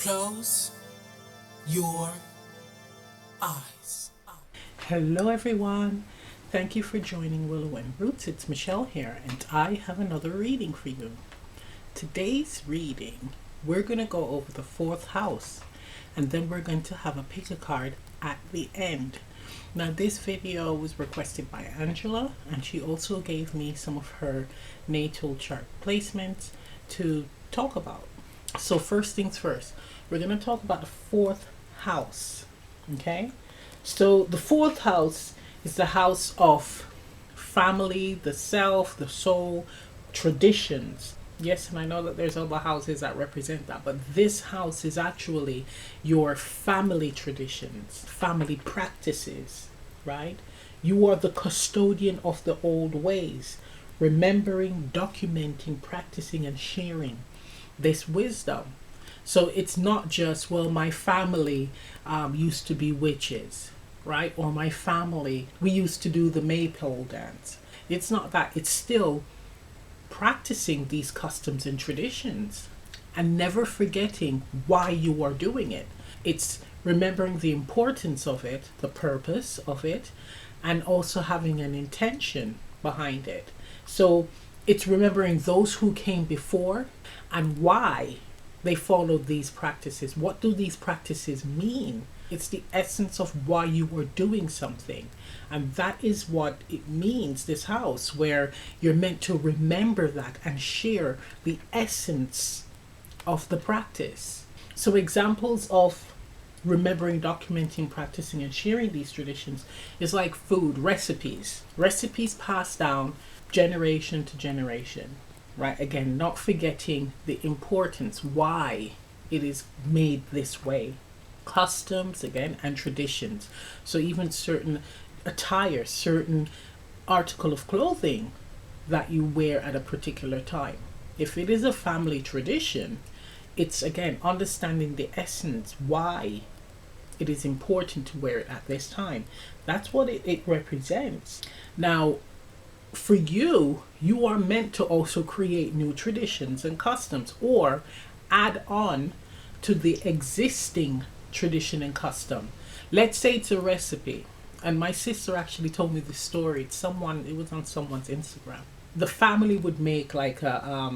Close your eyes. Hello everyone, thank you for joining Willow and Roots. It's Michelle here and I have another reading for you. Today's reading, we're going to go over the fourth house and then we're going to have a pick a card at the end. Now this video was requested by Angela and she also gave me some of her natal chart placements to talk about. So first things first, we're going to talk about the fourth house, okay? So the fourth house is the house of family, the self, the soul, traditions. Yes, and I know that there's other houses that represent that, but this house is actually your family traditions, family practices, right? You are the custodian of the old ways, remembering, documenting, practicing, and sharing this wisdom. So it's not just, well, my family used to be witches, right? Or my family, we used to do the maypole dance. It's not that. It's still practicing these customs and traditions and never forgetting why you are doing it. It's remembering the importance of it, the purpose of it, and also having an intention behind it. So it's remembering those who came before and why they followed these practices. What do these practices mean? It's the essence of why you were doing something. And that is what it means, this house, where you're meant to remember that and share the essence of the practice. So examples of remembering, documenting, practicing, and sharing these traditions is like food, recipes. Recipes passed down generation to generation, right? Again, not forgetting the importance, why it is made this way. Customs, again, and traditions. So even certain attire, certain article of clothing that you wear at a particular time. If it is a family tradition, it's again understanding the essence, why it is important to wear it at this time. That's what it represents. Now, for you, you are meant to also create new traditions and customs or add on to the existing tradition and custom. Let's say it's a recipe, and my sister actually told me this story. It was on someone's Instagram. The family would make like a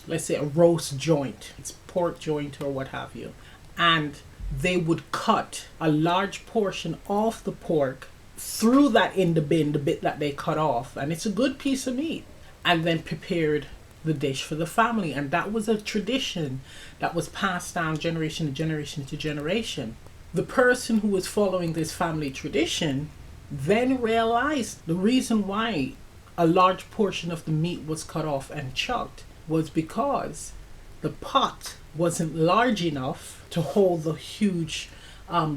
let's say a roast joint. It's pork joint or what have you, and they would cut a large portion of the pork, threw that in the bin, the bit that they cut off, and it's a good piece of meat, and then prepared the dish for the family. And that was a tradition that was passed down generation to generation to generation. The person who was following this family tradition then realized the reason why a large portion of the meat was cut off and chucked was because the pot wasn't large enough to hold the huge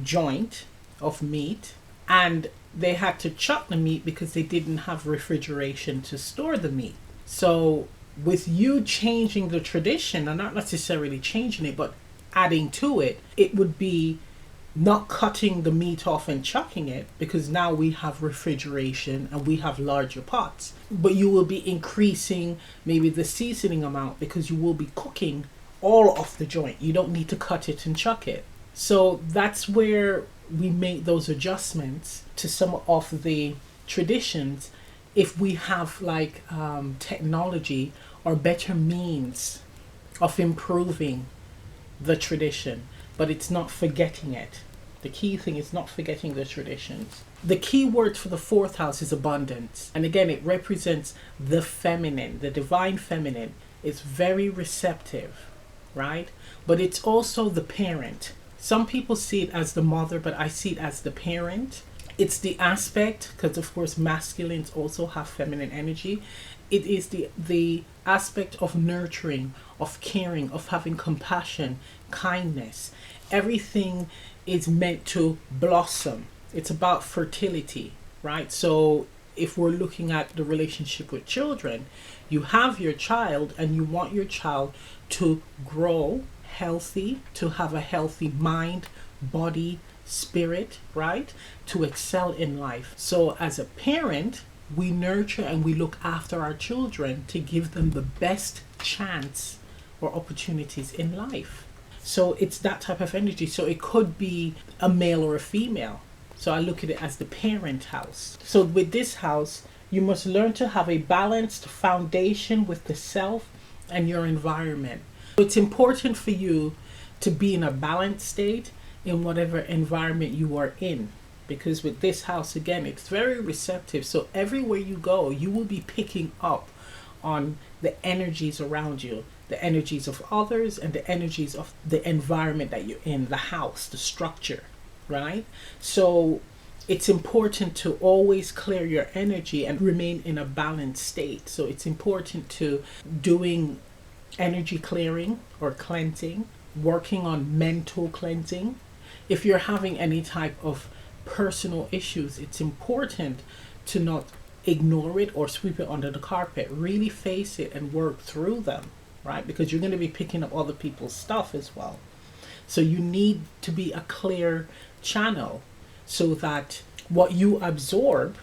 joint of meat, and they had to chuck the meat because they didn't have refrigeration to store the meat. So with you changing the tradition, and not necessarily changing it, but adding to it, it would be not cutting the meat off and chucking it, because now we have refrigeration and we have larger pots. But you will be increasing maybe the seasoning amount because you will be cooking all of the joint. You don't need to cut it and chuck it. So that's where we make those adjustments to some of the traditions if we have like technology or better means of improving the tradition, but it's not forgetting it. The key thing is not forgetting the traditions. The key word for the fourth house is abundance. And again, it represents the feminine, the divine feminine. It's very receptive, right? But it's also the parent. Some people see it as the mother, but I see it as the parent. It's the aspect, because of course masculines also have feminine energy. It is the aspect of nurturing, of caring, of having compassion, kindness. Everything is meant to blossom. It's about fertility, right? So if we're looking at the relationship with children, you have your child and you want your child to grow healthy, to have a healthy mind, body, spirit, right? To excel in life. So as a parent, we nurture and we look after our children to give them the best chance or opportunities in life. So it's that type of energy. So it could be a male or a female. So I look at it as the parent house. So with this house, you must learn to have a balanced foundation with the self and your environment. It's important for you to be in a balanced state in whatever environment you are in. Because with this house, again, it's very receptive. So everywhere you go, you will be picking up on the energies around you, the energies of others and the energies of the environment that you're in, the house, the structure, right? So it's important to always clear your energy and remain in a balanced state. So it's important to doing energy clearing or cleansing, working on mental cleansing. If you're having any type of personal issues, it's important to not ignore it or sweep it under the carpet. Really face it and work through them, right? Because you're going to be picking up other people's stuff as well. So you need to be a clear channel so that what you absorb,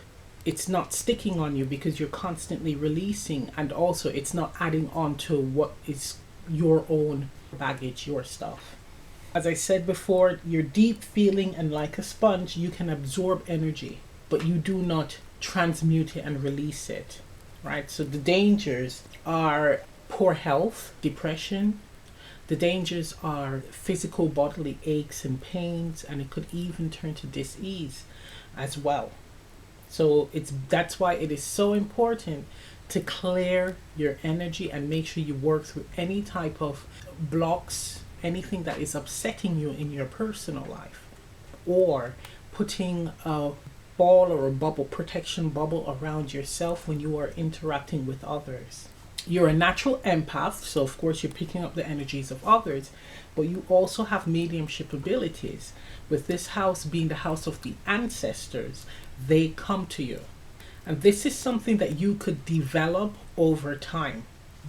it's not sticking on you because you're constantly releasing, and also it's not adding on to what is your own baggage, your stuff. As I said before, you're deep feeling, and like a sponge, you can absorb energy, but you do not transmute it and release it, right? So the dangers are poor health, depression. The dangers are physical bodily aches and pains, and it could even turn to dis-ease as well. So that's why it is so important to clear your energy and make sure you work through any type of blocks, anything that is upsetting you in your personal life, or putting a ball or a bubble, protection bubble around yourself when you are interacting with others. You're a natural empath, so of course you're picking up the energies of others, but you also have mediumship abilities. With this house being the house of the ancestors, they come to you. And this is something that you could develop over time.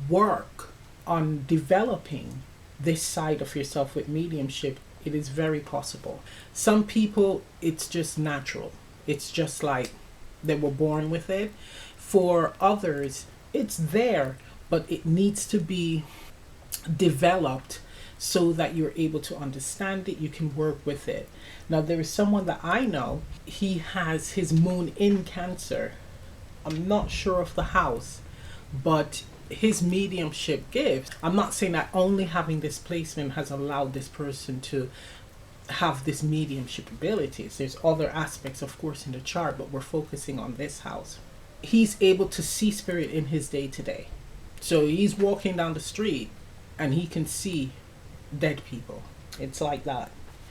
Work on developing this side of yourself with mediumship. It is very possible. Some people, it's just natural. It's just like they were born with it. For others, it's there, but it needs to be developed so that you're able to understand it, you can work with it. Now, there is someone that I know, he has his moon in Cancer. I'm not sure of the house, but his mediumship gift, I'm not saying that only having this placement has allowed this person to have this mediumship abilities. There's other aspects, of course, in the chart, but we're focusing on this house. He's able to see spirit in his day-to-day. So he's walking down the street and he can see dead people. It's like that.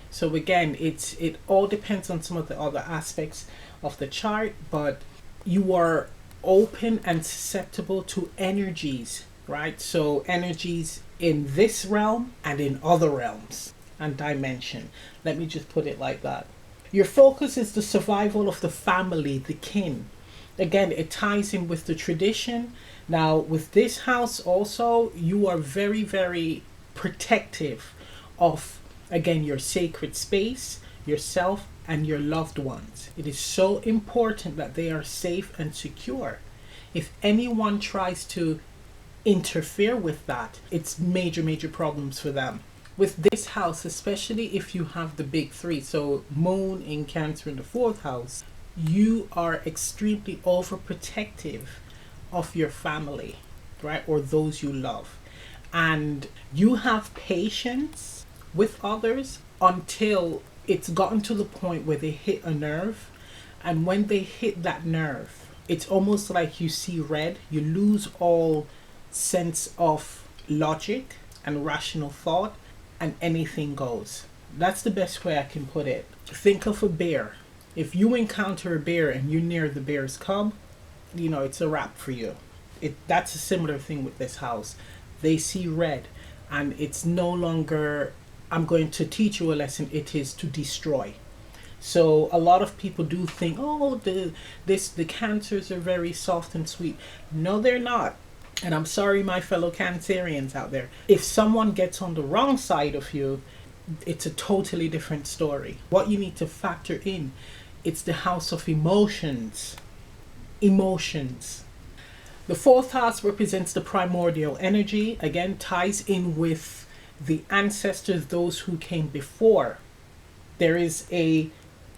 So again, it all depends on some of the other aspects of the chart, but you are open and susceptible to energies, right? So energies in this realm and in other realms and dimension. Let me just put it like that. Your focus is the survival of the family, the kin. Again, it ties in with the tradition. Now, with this house also, you are very, very protective of, again, your sacred space, yourself, and your loved ones. It is so important that they are safe and secure. If anyone tries to interfere with that, it's major problems for them. With this house, especially if you have the big three, so moon in Cancer in the 4th house, you are extremely overprotective of your family, right? Or those you love. And you have patience with others until it's gotten to the point where they hit a nerve. And when they hit that nerve, it's almost like you see red. You lose all sense of logic and rational thought, and anything goes. That's the best way I can put it. Think of a bear. If you encounter a bear and you're near the bear's cub, you know, it's a wrap for you. That's a similar thing with this house. They see red, and it's no longer, I'm going to teach you a lesson. It is to destroy. So a lot of people do think, oh, the Cancers are very soft and sweet. No, they're not. And I'm sorry, my fellow Cancerians out there. If someone gets on the wrong side of you, it's a totally different story. What you need to factor in, it's the house of emotions. Emotions. The 4th house represents the primordial energy. Again, ties in with the ancestors, those who came before. There is a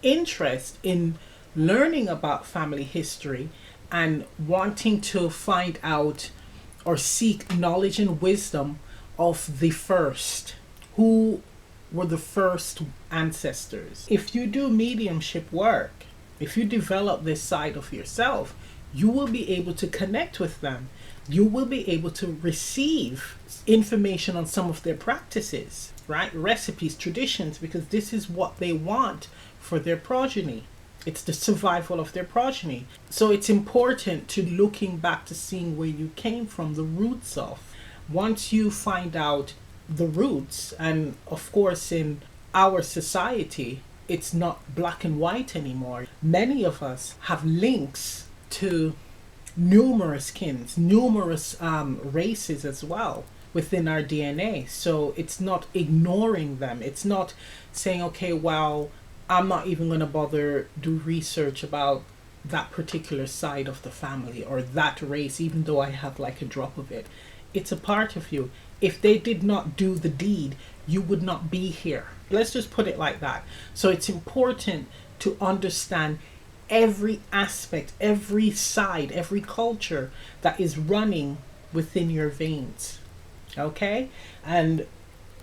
interest in learning about family history and wanting to find out or seek knowledge and wisdom of the first, who were the first ancestors. If you do mediumship work, if you develop this side of yourself, you will be able to connect with them. You will be able to receive information on some of their practices, right? Recipes, traditions, because this is what they want for their progeny. It's the survival of their progeny. So it's important to looking back to seeing where you came from, the roots of. Once you find out the roots, and of course in our society, it's not black and white anymore. Many of us have links to numerous kins, numerous races as well within our DNA. So it's not ignoring them. It's not saying, okay, well, I'm not even going to bother do research about that particular side of the family or that race, even though I have like a drop of it. It's a part of you. If they did not do the deed, you would not be here. Let's just put it like that. So it's important to understand every aspect, every side, every culture that is running within your veins. Okay? And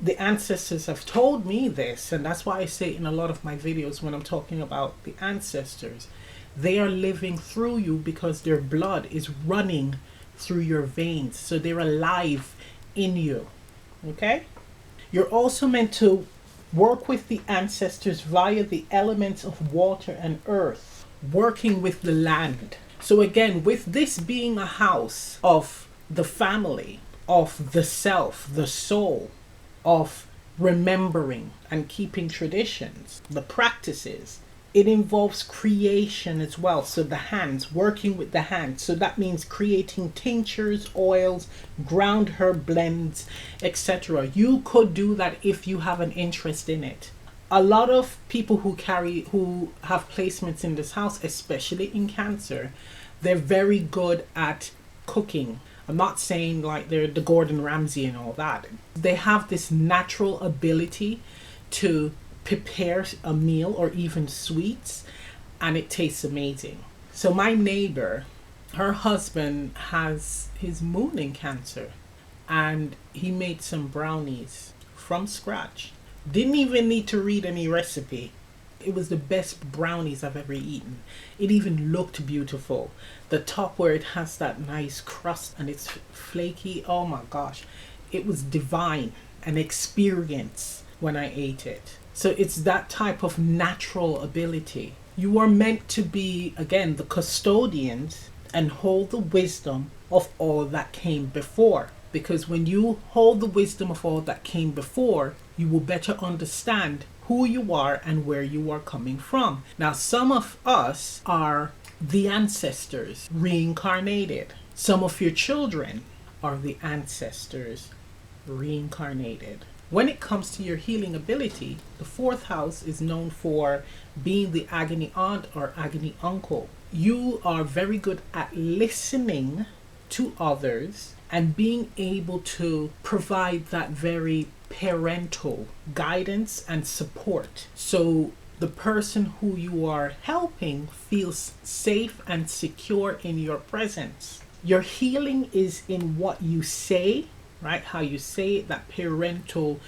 the ancestors have told me this, and that's why I say in a lot of my videos when I'm talking about the ancestors, they are living through you because their blood is running through your veins. So they're alive in you. Okay? You're also meant to work with the ancestors via the elements of water and earth, working with the land. So again, with this being a house of the family, of the self, the soul, of remembering and keeping traditions, the practices, it involves creation as well. So the hands, working with the hands. So that means creating tinctures, oils, ground herb blends, etc. You could do that if you have an interest in it. A lot of people who have placements in this house, especially in Cancer, they're very good at cooking. I'm not saying like they're the Gordon Ramsay and all that. They have this natural ability to prepare a meal or even sweets, and it tastes amazing. So my neighbor, her husband has his moon in Cancer, and he made some brownies from scratch. Didn't even need to read any recipe. It was the best brownies I've ever eaten. It even looked beautiful. The top where it has that nice crust and it's flaky, oh my gosh. It was divine, an experience when I ate it. So it's that type of natural ability. You are meant to be, again, the custodians and hold the wisdom of all that came before. Because when you hold the wisdom of all that came before, you will better understand who you are and where you are coming from. Now, some of us are the ancestors reincarnated. Some of your children are the ancestors reincarnated. When it comes to your healing ability, the fourth house is known for being the agony aunt or agony uncle. You are very good at listening to others and being able to provide that very parental guidance and support. So the person who you are helping feels safe and secure in your presence. Your healing is in what you say, right? How you say it, that parental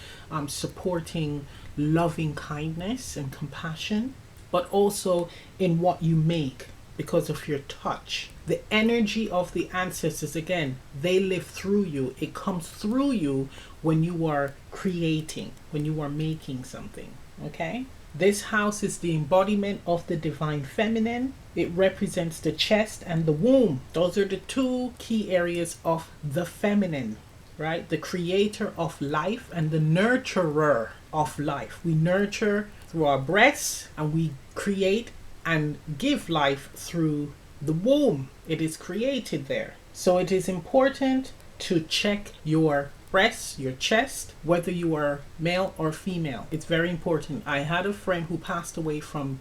supporting loving kindness and compassion, but also in what you make because of your touch. The energy of the ancestors, again, they live through you. It comes through you when you are creating, when you are making something, okay? This house is the embodiment of the divine feminine. It represents the chest and the womb. Those are the two key areas of the feminine, right? The creator of life and the nurturer of life. We nurture through our breasts and we create and give life through the womb. It is created there. So it is important to check your breasts, your chest, whether you are male or female. It's very important. I had a friend who passed away from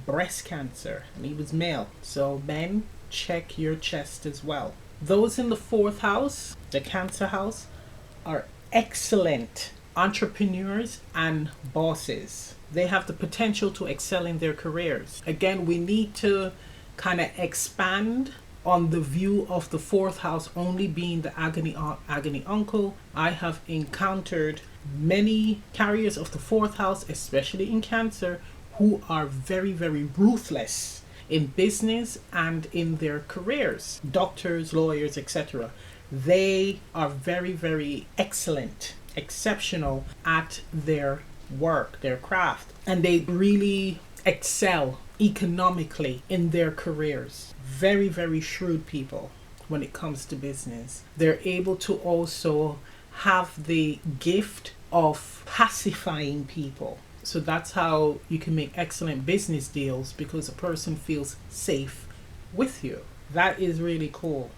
breast cancer and he was male. So men, check your chest as well. Those in the fourth house, the Cancer house, are excellent entrepreneurs and bosses. They have the potential to excel in their careers. Again, we need to kind of expand on the view of the fourth house only being the agony uncle. I have encountered many carriers of the fourth house, especially in Cancer, who are very, very ruthless in business and in their careers. Doctors, lawyers, etc. They are very, very excellent, exceptional at their work, their craft, and they really excel economically in their careers. Very, very shrewd people when it comes to business. They're able to also have the gift of pacifying people. So that's how you can make excellent business deals, because a person feels safe with you. That is really cool.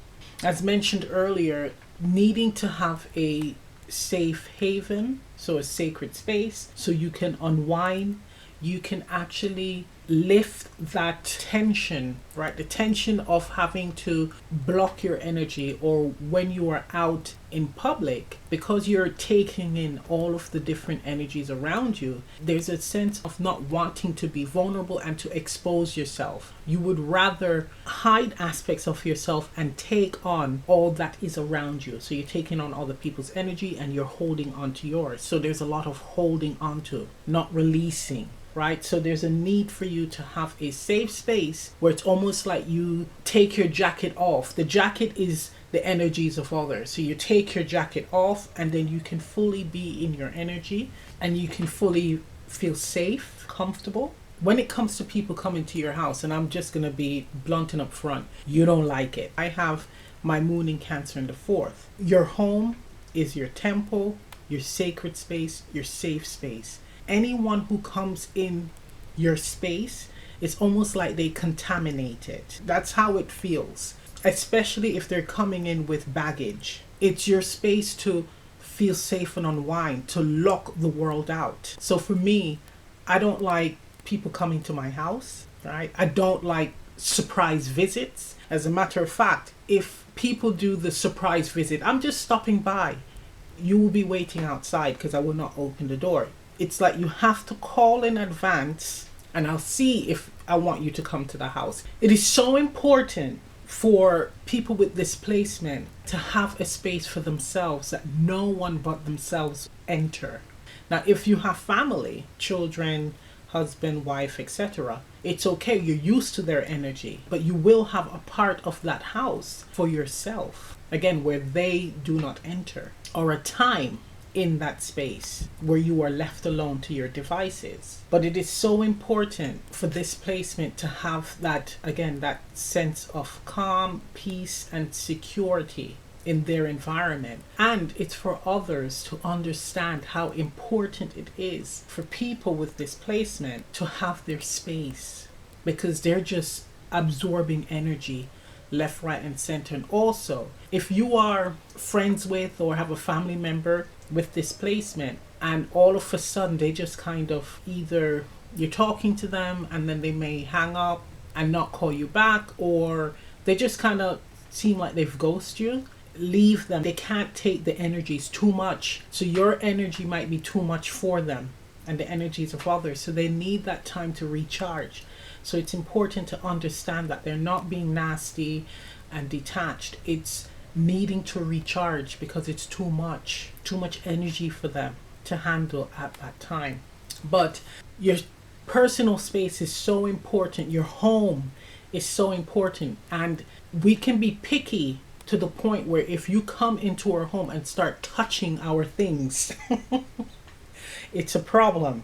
As mentioned earlier, needing to have a safe haven, so a sacred space, so you can unwind, you can actually lift that tension, right? The tension of having to block your energy, or when you are out in public, because you're taking in all of the different energies around you, there's a sense of not wanting to be vulnerable and to expose yourself. You would rather hide aspects of yourself and take on all that is around you. So you're taking on other people's energy and you're holding on to yours. So there's a lot of holding on to, not releasing. Right? So there's a need for you to have a safe space where it's almost like you take your jacket off. The jacket is the energies of others. So you take your jacket off and then you can fully be in your energy and you can fully feel safe, comfortable. When it comes to people coming to your house, and I'm just going to be blunt and upfront, you don't like it. I have my moon in Cancer in the 4th. Your home is your temple, your sacred space, your safe space. Anyone who comes in your space, it's almost like they contaminate it. That's how it feels, especially if they're coming in with baggage. It's your space to feel safe and unwind, to lock the world out. So for me, I don't like people coming to my house, right? I don't like surprise visits. As a matter of fact, if people do the surprise visit, I'm just stopping by. You will be waiting outside because I will not open the door. It's like you have to call in advance and I'll see if I want you to come to the house. It is so important for people with displacement to have a space for themselves that no one but themselves enter. Now, if you have family, children, husband, wife, etc., it's okay. You're used to their energy, but you will have a part of that house for yourself. Again, where they do not enter, or a time in that space where you are left alone to your devices. But it is so important for this placement to have that, again, that sense of calm, peace, and security in their environment. And it's for others to understand how important it is for people with displacement to have their space, because they're just absorbing energy left, right, and center. And also, if you are friends with or have a family member with displacement and all of a sudden they just kind of, either you're talking to them and then they may hang up and not call you back, or they just kind of seem like they've ghosted you, leave them. They can't take the energies too much. So your energy might be too much for them and the energies of others. So they need that time to recharge. So it's important to understand that they're not being nasty and detached. It's needing to recharge because it's too much energy for them to handle at that time. But your personal space is so important. Your home is so important. And we can be picky to the point where if you come into our home and start touching our things, it's a problem.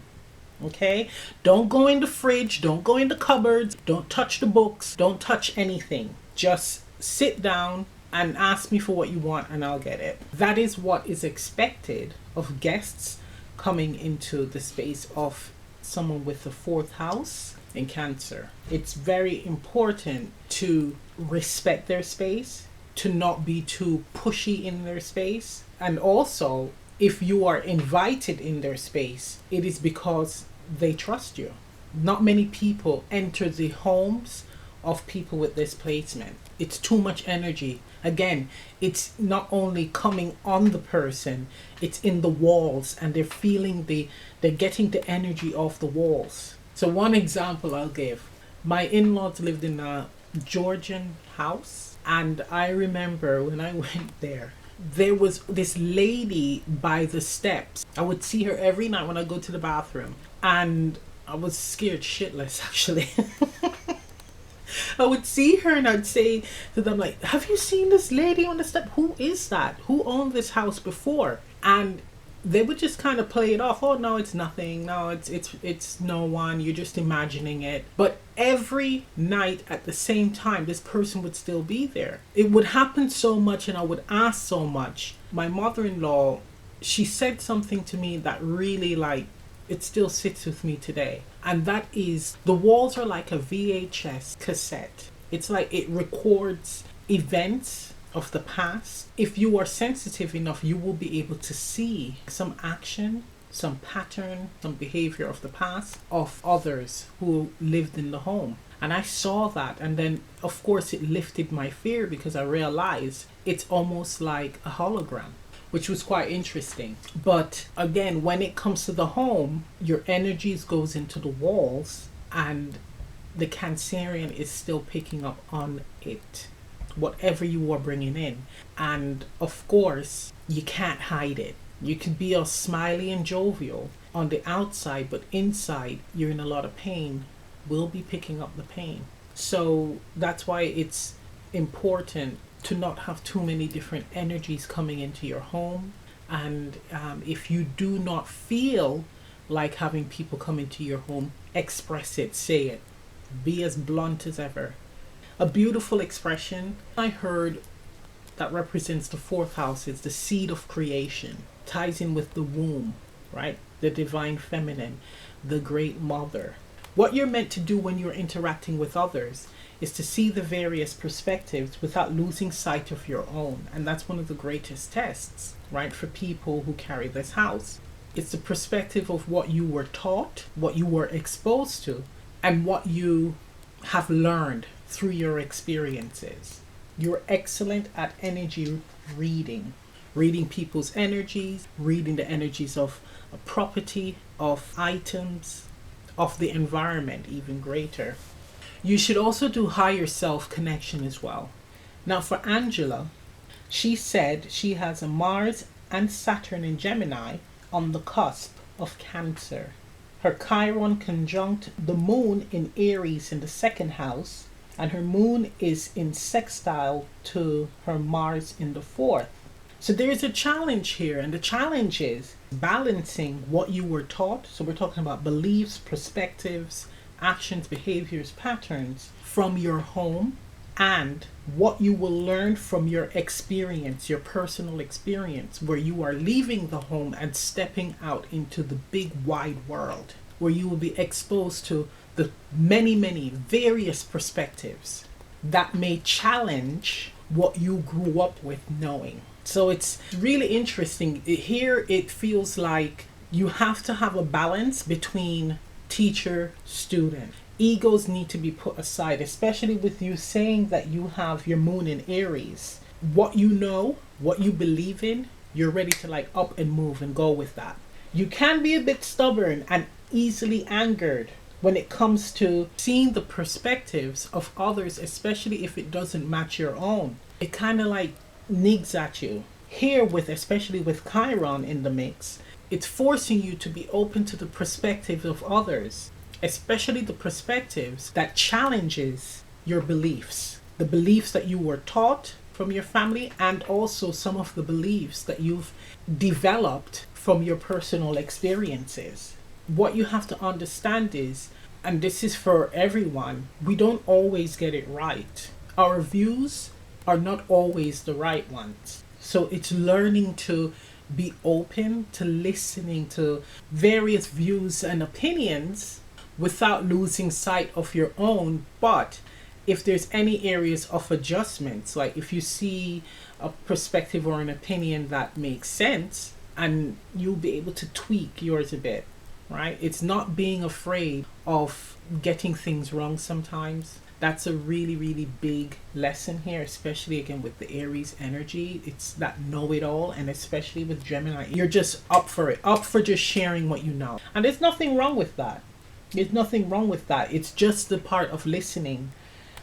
Okay? Don't go in the fridge, don't go in the cupboards, don't touch the books, don't touch anything. Just sit down and ask me for what you want and I'll get it. That is what is expected of guests coming into the space of someone with the 4th house in Cancer. It's very important to respect their space, to not be too pushy in their space. And also, if you are invited in their space, it is because they trust you. Not many people enter the homes of people with this placement. It's too much energy. Again, it's not only coming on the person, it's in the walls, and they're getting the energy off the walls. So one example I'll give. My in-laws lived in a Georgian house, and I remember when I went there was this lady by the steps. I would see her every night when I go to the bathroom, and I was scared shitless actually. I would see her and I'd say to them, like, have you seen this lady on the step? Who is that? Who owned this house before? And they would just kind of play it off. Oh no, it's nothing. No, it's no one. You're just imagining it. But every night at the same time, this person would still be there. It would happen so much, and I would ask so much. My mother-in-law, she said something to me that really, like, it still sits with me today. And that is, the walls are like a VHS cassette. It's like it records events of the past. If you are sensitive enough, you will be able to see some action, some pattern, some behavior of the past of others who lived in the home. And I saw that, and then of course it lifted my fear because I realized it's almost like a hologram, which was quite interesting. But again, when it comes to the home, your energies goes into the walls, and the Cancerian is still picking up on it, whatever you are bringing in. And of course, you can't hide it. You can be all smiley and jovial on the outside, but inside you're in a lot of pain. We'll be picking up the pain. So that's why it's important to not have too many different energies coming into your home. And if you do not feel like having people come into your home, express it, say it, be as blunt as ever. A beautiful expression I heard that represents the fourth house is the seed of creation, ties in with the womb, right? The divine feminine, the great mother. What you're meant to do when you're interacting with others is to see the various perspectives without losing sight of your own. And that's one of the greatest tests, right, for people who carry this house. It's the perspective of what you were taught, what you were exposed to, and what you have learned through your experiences. You're excellent at energy reading people's energies, reading the energies of a property, of items, of the environment, even greater. You should also do higher self connection as well. Now for Angela, she said she has a Mars and Saturn in Gemini on the cusp of Cancer. Her Chiron conjunct the moon in Aries in the second house, and her moon is in sextile to her Mars in the fourth. So there's a challenge here, and the challenge is balancing what you were taught. So we're talking about beliefs, perspectives, actions, behaviors, patterns from your home, and what you will learn from your experience, your personal experience, where you are leaving the home and stepping out into the big wide world, where you will be exposed to the many various perspectives that may challenge what you grew up with knowing. So it's really interesting. Here it feels like you have to have a balance between teacher, student. Egos need to be put aside, especially with you saying that you have your moon in Aries. What you know, what you believe in, you're ready to like up and move and go with that. You can be a bit stubborn and easily angered when it comes to seeing the perspectives of others, especially if it doesn't match your own. It kind of like nigs at you. Here with, especially with Chiron in the mix, it's forcing you to be open to the perspective of others, especially the perspectives that challenges your beliefs, the beliefs that you were taught from your family, and also some of the beliefs that you've developed from your personal experiences. What you have to understand is, and this is for everyone, we don't always get it right. Our views are not always the right ones. So it's learning to be open to listening to various views and opinions without losing sight of your own. But if there's any areas of adjustments, like if you see a perspective or an opinion that makes sense, and you'll be able to tweak yours a bit, right? It's not being afraid of getting things wrong sometimes. That's a really, really big lesson here, especially again with the Aries energy. It's that know-it-all, and especially with Gemini, you're just up for it, up for just sharing what you know. And there's nothing wrong with that. There's nothing wrong with that. It's just the part of listening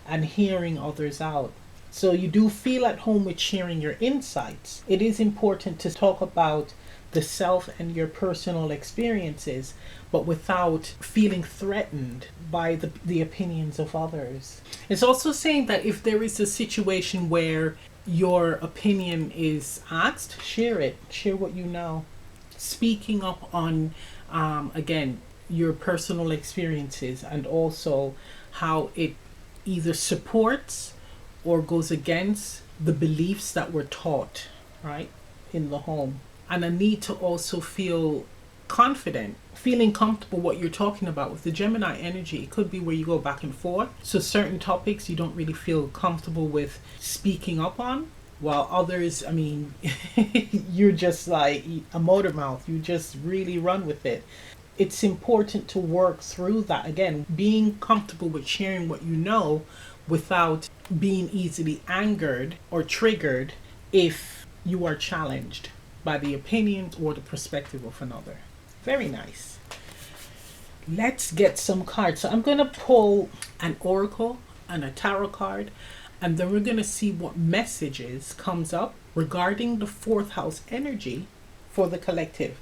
and hearing others out. So you do feel at home with sharing your insights. It is important to talk about the self and your personal experiences, but without feeling threatened by the opinions of others. It's also saying that if there is a situation where your opinion is asked, share it. Share what you know. Speaking up on, again, your personal experiences, and also how it either supports or goes against the beliefs that were taught, right, in the home. And a need to also feel confident, feeling comfortable what you're talking about. With the Gemini energy, it could be where you go back and forth. So certain topics you don't really feel comfortable with speaking up on, while others, I mean, you're just like a motor mouth. You just really run with it. It's important to work through that. Again, being comfortable with sharing what you know without being easily angered or triggered if you are challenged by the opinions or the perspective of another. Very nice. Let's get some cards. So I'm going to pull an oracle and a tarot card, and then we're going to see what messages comes up regarding the fourth house energy for the collective.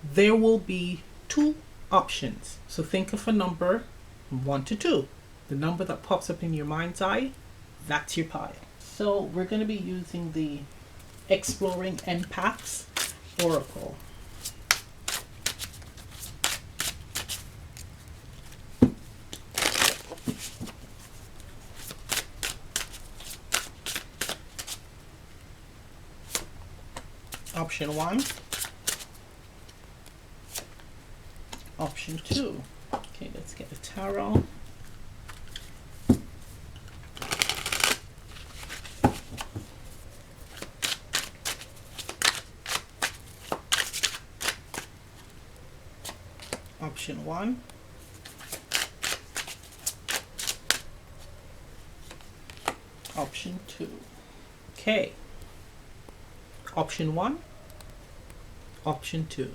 There will be 2 options. So think of a number 1 to 2. The number that pops up in your mind's eye, that's your pile. So we're going to be using the Exploring Empaths Oracle. Option 1. Option 2. Okay, let's get the tarot. Option 1. Option 2. Okay. Option 1. Option 2.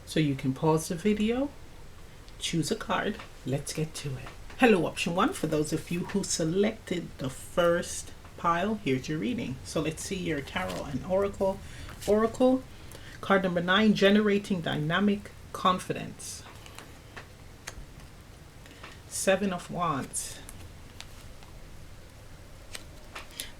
So you can pause the video, choose a card. Let's get to it. Hello, option 1. For those of you who selected the first pile, here's your reading. So let's see your tarot and oracle. Oracle, card number 9, generating dynamic confidence. 7 of Wands.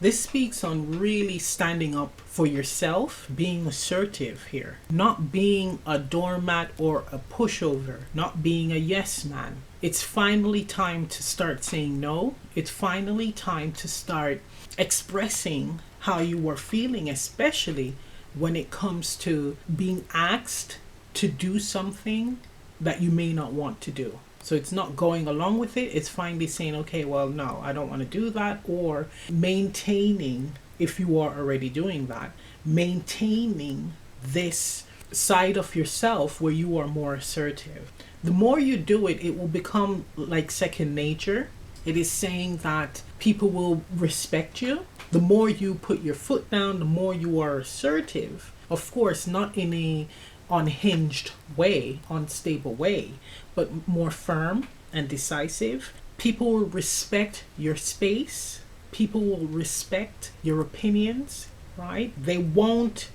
This speaks on really standing up for yourself, being assertive here, not being a doormat or a pushover, not being a yes man. It's finally time to start saying no. It's finally time to start expressing how you are feeling, especially when it comes to being asked to do something that you may not want to do. So it's not going along with it. It's finally saying, okay, well, no, I don't want to do that. Or maintaining, if you are already doing that, maintaining this side of yourself where you are more assertive. The more you do it, it will become like second nature. It is saying that people will respect you. The more you put your foot down, the more you are assertive. Of course, not in a unhinged way, unstable way, but more firm and decisive. People will respect your space. People will respect your opinions, right? They won't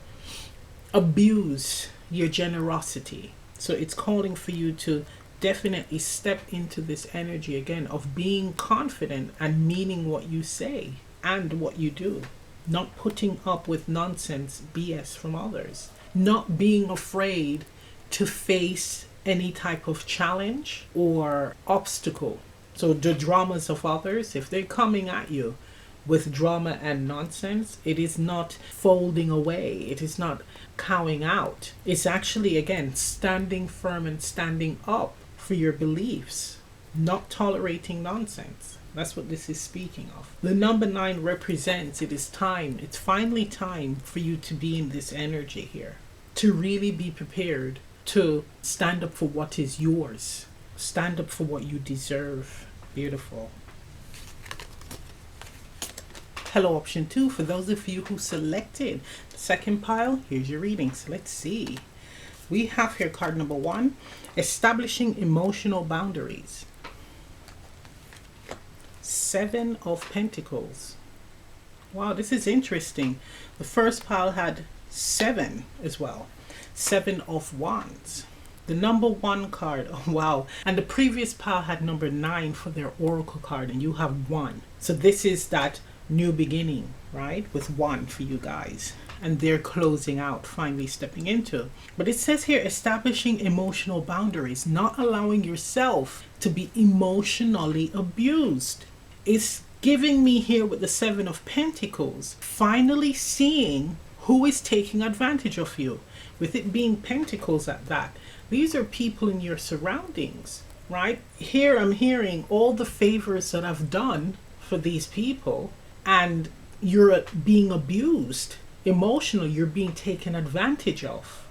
abuse your generosity. So it's calling for you to definitely step into this energy again of being confident and meaning what you say and what you do. Not putting up with nonsense, BS from others. Not being afraid to face any type of challenge or obstacle. So the dramas of others, if they're coming at you with drama and nonsense, it is not folding away. It is not cowing out. It's actually, again, standing firm and standing up for your beliefs, not tolerating nonsense. That's what this is speaking of. The number 9 represents it is time. It's finally time for you to be in this energy here, to really be prepared to stand up for what is yours. Stand up for what you deserve. Beautiful. Hello option 2 for those of you who selected the second pile. Here's your reading. So let's see. We have here card number 1, establishing emotional boundaries. 7 of Pentacles. Wow, this is interesting. The first pile had 7 as well. 7 of Wands. The number 1 card, oh wow. And the previous pile had number 9 for their oracle card, and you have 1. So this is that new beginning, right? With 1 for you guys. And they're closing out, finally stepping into. But it says here, establishing emotional boundaries, not allowing yourself to be emotionally abused. It's giving me here with the 7 of Pentacles, finally seeing who is taking advantage of you. With it being Pentacles at that. These are people in your surroundings, right? Here I'm hearing all the favors that I've done for these people, and you're being abused emotionally. You're being taken advantage of.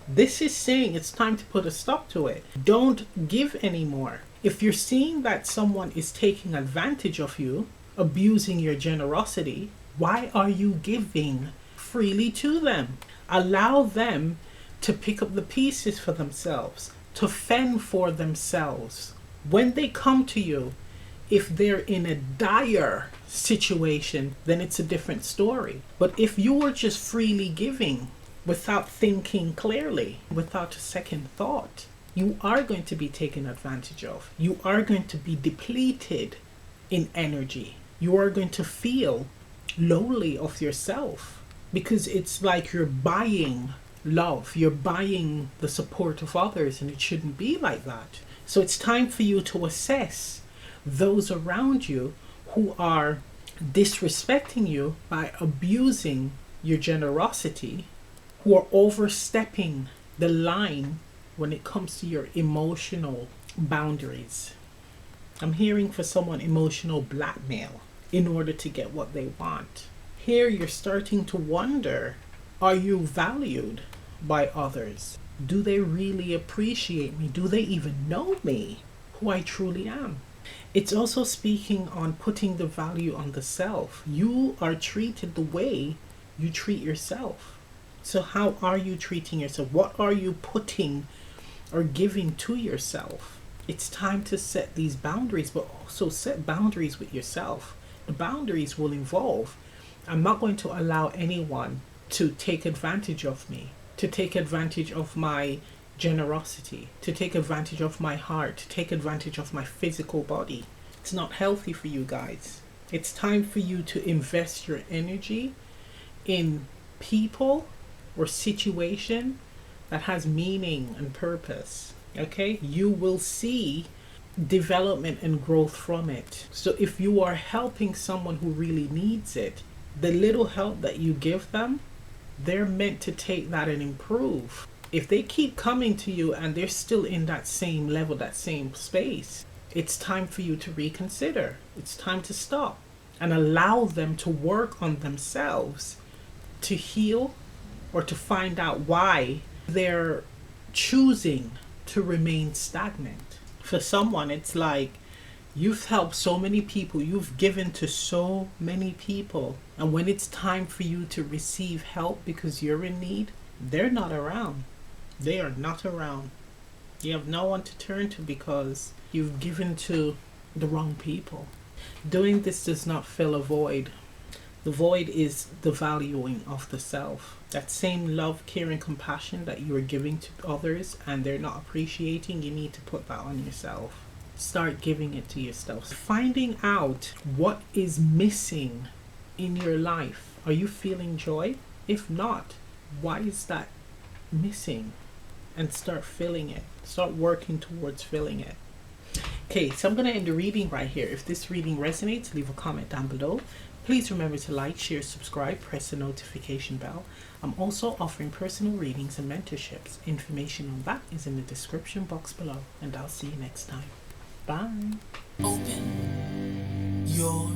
This is saying it's time to put a stop to it. Don't give anymore. If you're seeing that someone is taking advantage of you, abusing your generosity, why are you giving freely to them? Allow them to pick up the pieces for themselves, to fend for themselves. When they come to you, if they're in a dire situation, then it's a different story. But if you are just freely giving without thinking clearly, without a second thought, you are going to be taken advantage of. You are going to be depleted in energy. You are going to feel lowly of yourself, because it's like you're buying love, you're buying the support of others, and it shouldn't be like that. So it's time for you to assess those around you who are disrespecting you by abusing your generosity, who are overstepping the line when it comes to your emotional boundaries. I'm hearing for someone emotional blackmail in order to get what they want. Here you're starting to wonder, are you valued by others? Do they really appreciate me? Do they even know me, who I truly am? It's also speaking on putting the value on the self. You are treated the way you treat yourself. So how are you treating yourself? What are you putting or giving to yourself? It's time to set these boundaries, but also set boundaries with yourself. The boundaries will involve, I'm not going to allow anyone to take advantage of me, to take advantage of my generosity, to take advantage of my heart, to take advantage of my physical body. It's not healthy for you guys. It's time for you to invest your energy in people or situation that has meaning and purpose. Okay? You will see development and growth from it. So if you are helping someone who really needs it, the little help that you give them, they're meant to take that and improve. If they keep coming to you and they're still in that same level, that same space, it's time for you to reconsider. It's time to stop and allow them to work on themselves, to heal, or to find out why they're choosing to remain stagnant. For someone, it's like you've helped so many people, you've given to so many people, and when it's time for you to receive help because you're in need, they're not around. They are not around. You have no one to turn to because you've given to the wrong people. Doing this does not fill a void. The void is the valuing of the self. That same love, care, and compassion that you are giving to others and they're not appreciating, you need to put that on yourself. Start giving it to yourself. Finding out what is missing in your life. Are you feeling joy? If not, why is that missing? And start filling it. Start working towards filling it. Okay, so I'm going to end the reading right here. If this reading resonates, leave a comment down below. Please remember to like, share, subscribe, press the notification bell. I'm also offering personal readings and mentorships. Information on that is in the description box below. And I'll see you next time. Bye. Open your